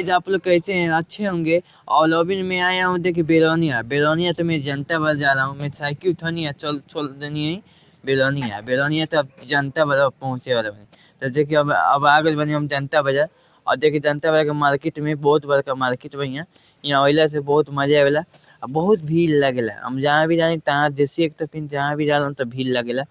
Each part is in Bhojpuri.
गाइस आप लोग कैसे हैं? अच्छे होंगे। और अभी मैं आया हूँ देखिए बेलोनिया। बेलोनिया तो मैं जनता बाजार जा रहा हूँ। मैं साइकिल उठानी है, चल छोड़ देनी है बेलोनिया। बेलोनिया तो अब जनता बाजार पहुँचे वाला बनी। तो देखिए अब आ गए बनी हम जनता बाजार। और देखिए जनता बाजार के मार्केट में बहुत बड़का मार्केट बा। यहाँ अइला से बहुत मजा आवेला। बहुत भीड़ लगेला। हम जहाँ भी जानी तहाँ देसी एक तो फिर जहाँ भी जाला तो भीड़ लगेला।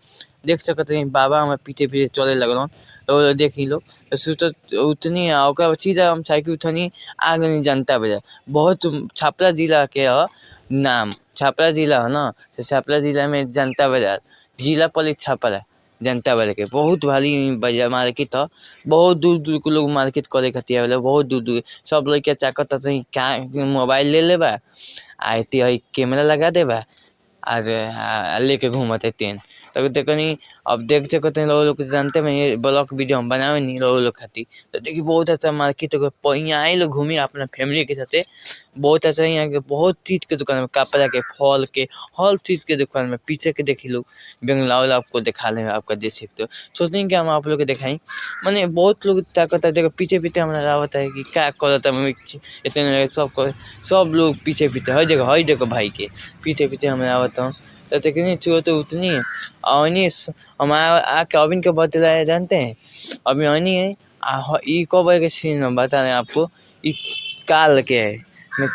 देख सकते हैं बाबा हमारे पीछे पीछे चले लगल। तो देख लो तो उतनी ओकर सीधा हम साइकिल उठनी आ गनी जनता बाजार। बहुत छपरा जिला के ह नाम। छपरा जिला है ना, तो छपरा जिला में जनता बाजार जिला पलिक छपरा जनता बाजार के बहुत भारी बाजार मार्केट ह। बहुत दूर दूर के लोग मार्केट करे खातिर आवेला। बहुत दूर दूर सब लइका चाकता का मोबाइल ले लेबा आ एती कैमरा लगा देबा और लेके घूमते तेन। तब देखनी अब देख सकते हैं लोग जानते हैं ये ब्लॉग वीडियो हम बनावे नहीं लोग खातिर। तो देखिए बहुत अच्छा मार्केट यहाँ आए लोग घूमी अपना फैमिली के साथे। बहुत अच्छा यहाँ के बहुत चीज के दुकान में कपड़ा के फल के हर चीज के दुकान में पीछे के देखी लोग बंगला वाला आपको दिखा ले आपका देख सकते हो। सोचते हैं कि हम आप लोग को दिखाई मैंने बहुत लोग ताकत है। देखो पीछे पीछे हमारा आवत है कि क्या करता इतने सब लोग पीछे पीछे हर देखो भाई के पीछे पीछे हमें आवत हूँ। तो देखनी चो तो उतनी है और हम आके अबिन के बतलाया जानते हैं अभी अनी है। ये कब है के सीन बता रहे हैं आपको। काल के है।